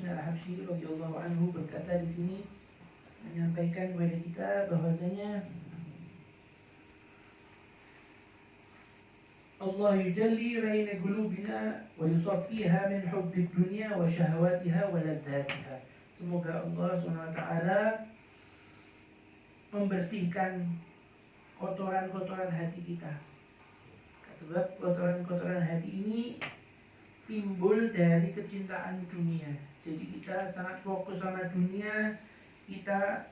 bin Al-Habsyi radhiyallahu anhu berkata di sini, menyampaikan kepada kita bahwasanya Allah yujalli baina qulubina wa yusaffiha min hubbid dunya wa syahawatiha wa ladzatiha. Semoga Allah SWT membersihkan kotoran-kotoran hati kita. Sebab kotoran-kotoran hati ini timbul dari kecintaan dunia. Jadi kita sangat fokus sama dunia, kita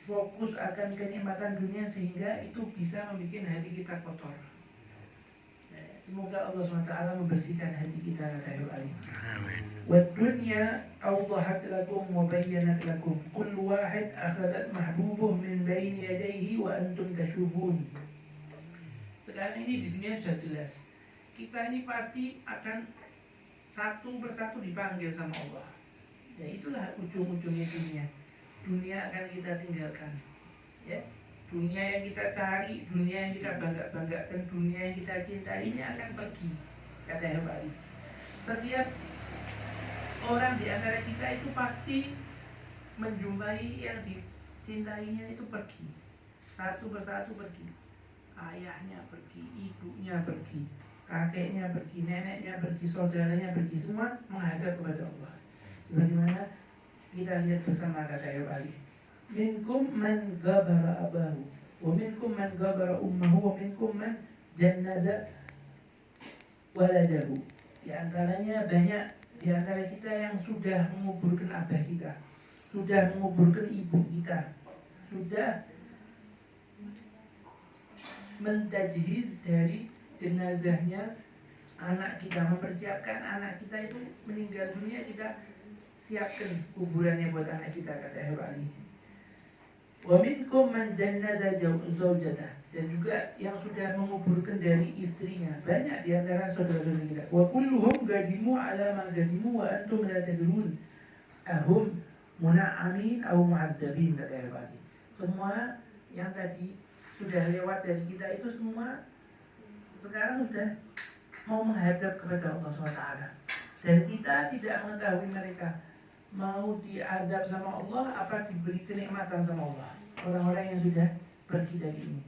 fokus akan kenikmatan dunia sehingga itu bisa membuat hati kita kotor. Semoga Allah SWT membersihkan hati kita. Amin. Wadunya awdahat lakum wa bayyanat lakum kullu wahid akhadat mahbubuh min baini yadayhi wa antum tashubun. Sekarang ini di dunia sudah jelas, kita ini pasti akan satu persatu dipanggil sama Allah. Ya itulah ujung-ujungnya dunia. Dunia akan kita tinggalkan, ya. Dunia yang kita cari, dunia yang kita bangga-banggakan, dunia yang kita cintai ini akan pergi, kata Hebali. Setiap orang di antara kita itu pasti menjumpai yang dicintainya itu pergi, satu persatu pergi. Ayahnya pergi, ibunya pergi, kakeknya pergi, neneknya pergi, saudaranya pergi, semua menghadap kepada Allah. Sebagaimana kita lihat bersama kata Hebali. Minkum man ghabara abahu, wa minkum man ghabara ummahu, wa minkum man jannaza waladahu. Di antaranya banyak di antara kita yang sudah menguburkan abah kita, sudah menguburkan ibu kita, sudah mentajhiz dari jenazahnya anak kita, mempersiapkan anak kita itu meninggal dunia, kita siapkan kuburannya buat anak kita, kata Hebali. Wa minkum man jannaza zawjatah, dan juga yang sudah menguburkan dari istrinya, banyak di antara saudara-saudara kita. Wa kulluhum gadimu ala ma gadimu wa antum la tadrun ahum muna'amin aw mu'adzabin, kata Hebali. Semua yang tadi sudah lewat dari kita itu semua sekarang sudah mau menghadap kepada Allah SWT, dan kita tidak mengetahui mereka mau diadab sama Allah apa diberi kenikmatan sama Allah. Orang-orang yang sudah pergi dari ini.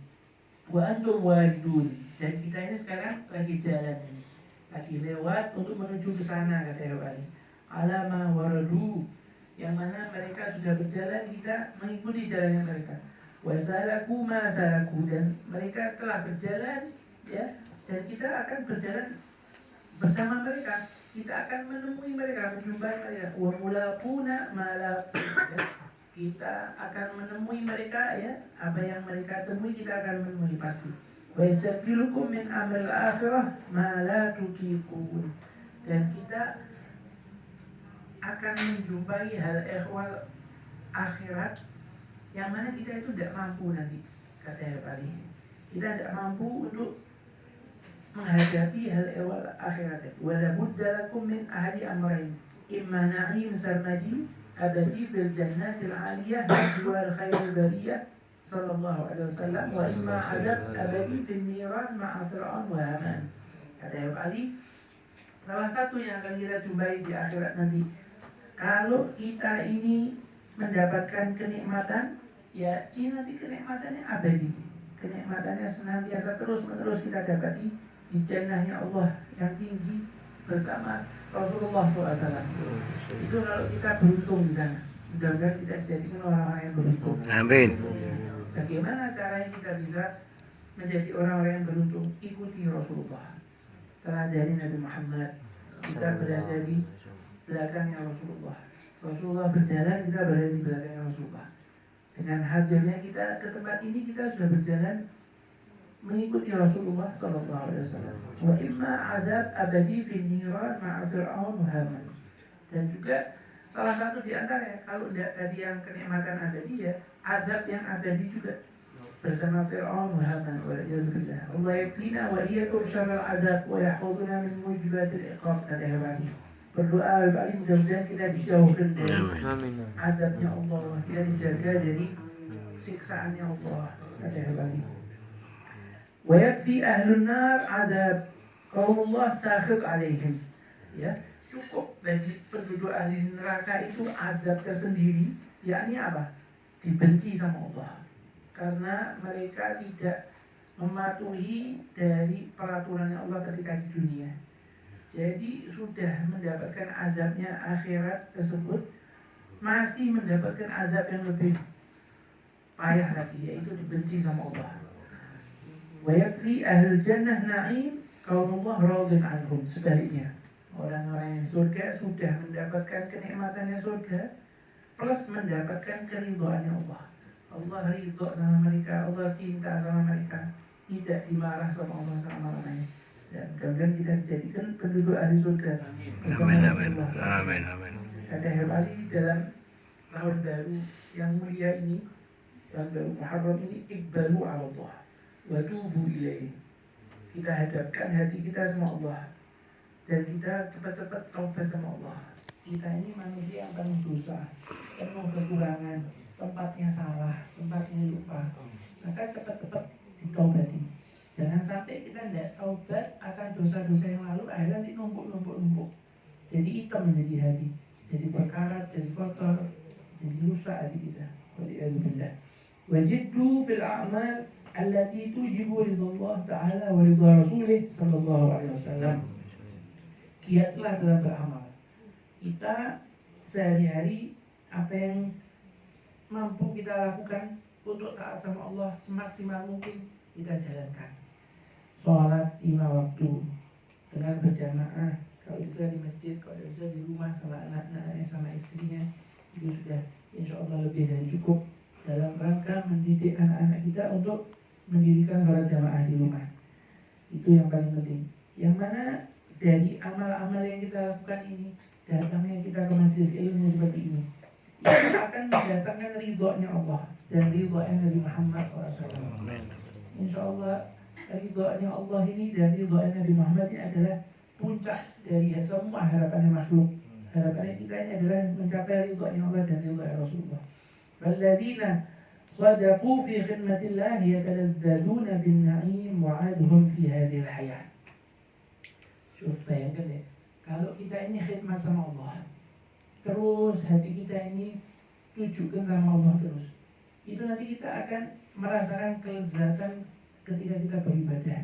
Wa antum waridun, dan kita ini sekarang lagi jalan ini, lagi lewat untuk menuju ke sana, kata Hebali. Alama waradu, yang mana mereka sudah berjalan, kita mengikuti jalannya mereka. Wasalaku ma salaku, dan mereka telah berjalan, ya, dan kita akan berjalan bersama mereka. Kita akan menemui mereka, menjumpai mereka. Wa mulaquna ma laqu, kita akan menemui mereka, ya, apa yang mereka temui kita akan menemui pasti. Wa yastaghfirukum min amril akhirah ma la tutiqun, dan kita akan menjumpai hal ehwal akhirat yang mana kita itu tidak mampu nanti, kata Hebali. Kita tidak mampu untuk menghadapi hal ehwal akhirat. Wala budda lakum min ahli amrayn, imma na'im sarmadi abadi fil jannatil aliyah wa khairul bariyah sallallahu alaihi wasallam, wa imma adab abadi fil niran ma'a fir'aun wa haman. Kata Hebali, salah satu yang akan kita jumpai di akhirat nanti, kalau kita ini mendapatkan kenikmatan, ya ini nanti kenikmatannya abadi, kenikmatannya senantiasa terus-menerus kita dapati di jannahnya Allah yang tinggi bersama Rasulullah SAW. Itu kalau kita beruntung di sana. Mudah-mudahan kita dijadikan orang-orang yang beruntung. Amin. Bagaimana caranya kita bisa menjadi orang-orang yang beruntung? Ikuti Rasulullah, teladani Nabi Muhammad. Kita berada di belakangnya Rasulullah. Rasulullah berjalan, kita berada di belakangnya Rasulullah. Dengan hadirnya kita ke tempat ini, kita sudah berjalan mengikuti Rasulullah Sallallahu Alaihi Wasallam. Wa imma adab abadi fi niran ma'a fir'aun wa haman. Dan juga salah satu di antara, kalau tidak tadi yang kenikmatan abadi, ya adab yang abadi juga bersama Fir'aun wa Haman wa ya'udzubillah. Allah yakfina wa iyyakum syarral adab wa yahfazuna min mujibatil iqab, kata Hebali. Berdoa Hebali mudah-mudahan kita dijauhkan dari adabnya Allah, kita dijaga dari siksaannya Allah, kata Hebali. Wa yakfi ahlun nar adab qaumullah sakhib alaihim, ya, cukup bagi penduduk ahli neraka itu azab tersendiri, yakni apa? Dibenci sama Allah karena mereka tidak mematuhi dari peraturan Allah ketika di dunia. Jadi sudah mendapatkan azabnya akhirat tersebut, masih mendapatkan azab yang lebih payah lagi, yaitu dibenci sama Allah. Wa yakfi ahlul jannah na'im qaulullah radin anhum. Sebaliknya, orang-orang yang surga sudah mendapatkan kenikmatannya surga plus mendapatkan keridhaannya Allah. Allah ridha sama mereka, Allah cinta sama mereka, tidak dimarah sama Allah selama-lamanya. Dan mudah-mudahan kita dijadikan penduduk ahli surga. Amin, amin, amin, amin. Kata Habib Ali dalam tahun baru yang mulia ini, tahun baru Muharram ini, iqbalu ala Allah wa tubu ilaihi. Kita hadapkan hati kita sama Allah dan kita cepat-cepat taubat sama Allah. Kita ini manusia yang penuh dosa, penuh kekurangan, tempatnya salah, tempatnya lupa. Maka cepat-cepat ditaubati. Jangan sampai kita tidak taubat akan dosa-dosa yang lalu, akhirnya nanti numpuk. Jadi hitam menjadi hati, jadi berkarat, jadi kotor, jadi rusak hati kita. Waliyadzubillah. Wajiddu fil a'mal allati tujibu ridallah ta'ala wa ridha rasulih sallallahu alaihi wasallam. Giatlah dalam beramal. Kita sehari-hari apa yang mampu kita lakukan untuk taat sama Allah semaksimal mungkin kita jalankan. Sholat 5 waktu dengan berjamaah, kalau bisa di masjid, kalau bisa di rumah sama anak-anaknya, sama istrinya, itu sudah insya Allah lebih dari cukup dalam rangka mendidik anak-anak kita untuk mendirikan sholat jamaah di rumah. Itu yang paling penting. Yang mana dari amal-amal yang kita lakukan ini, datangnya kita ke majelis ilmu seperti ini, itu akan mendatangkan ridhonya Allah dan ridhonya Nabi Muhammad SAW. Insya Allah ridhonya Allah ini dan ridhonya Nabi Muhammad ini adalah puncak dari semua harapannya makhluk. Harapannya kita ini adalah mencapai ridhonya Allah dan ridhonya Rasulullah. Walladzina sadaqu fi khidmatillah yatalazzaduna bin na'im wa'aduhum fi hadhil hayat. Coba bayangkan ya, kalau kita ini khidmat sama Allah, terus hati kita ini tujukan sama Allah terus, itu nanti kita akan merasakan kelezatan ketika kita beribadah.